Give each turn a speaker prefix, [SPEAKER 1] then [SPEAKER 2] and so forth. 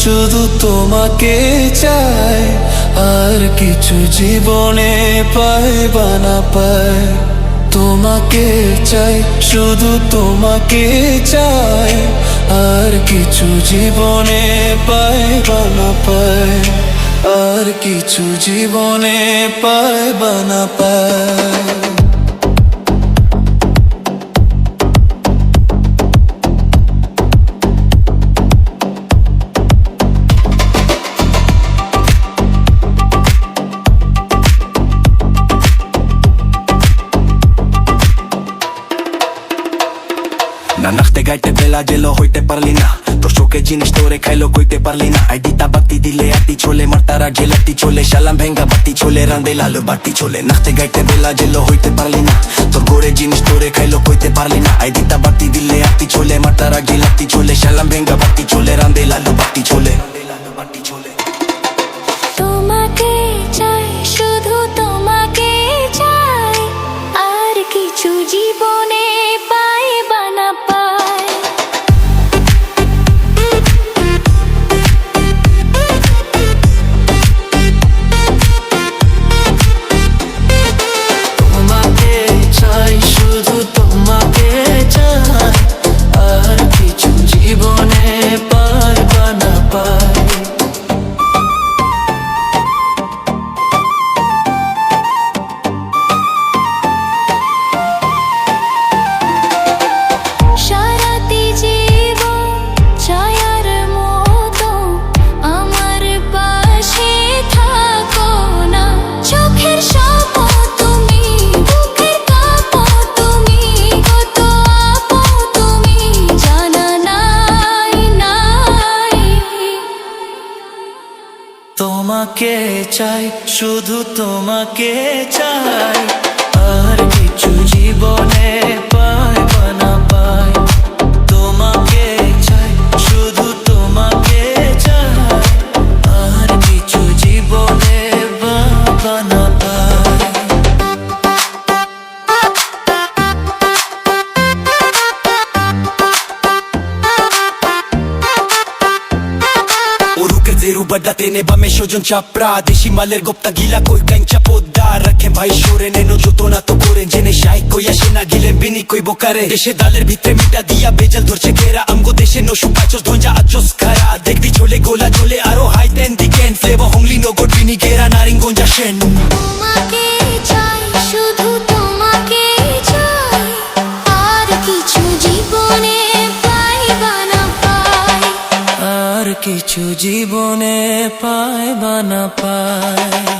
[SPEAKER 1] শুধু তোমাকে চাই, আর কিছু জীবনে পাই বা না পাই। তোমাকে চাই, শুধু তোমাকে চাই, আর কিছু জীবনে পাই বা না পাই, আর কিছু জীবনে পাই বা না পাই।
[SPEAKER 2] না নাচতে গাইতে বেলা জেলো হইতে পারলি না, তোর শোকে জিনিস তোরে খাইলো কইতে পারলি না। আইডিতা বাতি দিলে আতি চলে, মারতারা ঢেলাতি চলে, শালাম ভেঙ্গা বাতি চলে, রান্দে লালু বাতি চলে। নাচতে গাইতে বেলা জেলো হইতে পারলি না, তোর গোরে জিনিস তোরে খাইলো কইতে পারলি না। আইডিতা বাতি দিলে আতি চলে, মারতারা ঢেলাতি চলে, শালাম ভেঙ্গা বাতি চলে, রান্দে লালু বাতি চলে।
[SPEAKER 3] তোমাকে চাই, শুধু তোমাকে চাই, আর কিছু জীবনে পাই বা না পাই।
[SPEAKER 1] তোমাকে চাই, শুধু তোমাকে চাই, আর কিছু জীবনে পাই বা না পাই।
[SPEAKER 3] সারাটি জীবন ছায়ার মতো আমার পাশে থাকো না। চোখের সাপো তুমি, বুকের কাঁপো তুমি, কত আপো তুমি জানা নাই নাই।
[SPEAKER 1] তোমাকে চাই, শুধু তোমাকে চাই, আর কিছু জীবনে পাই বা না পাই। তোমাকে চাই, শুধু তোমাকে চাই, আর কিছু জীবনে পাই বা না পাই।
[SPEAKER 2] Zero badate ne bame shojon chapra deshi maler gopta gila koi kancha podda rakhe bhai shore neno joto na to kore jene shai koi ashe na gilen bini koi bokare deshe daler bhitre mita diya bejal dhorche gera amgo deshe no shupachos dhonja achos khara dekdi chole gola chole aro high ten diken flavor hongli no god bini gera naringonja shen
[SPEAKER 3] তোমাকে চাই, শুধু তোমাকে চাই, আর কিছু জীবনে পাই বা না পাই।
[SPEAKER 1] আর কিছু জীবনে পাই বা না পাই।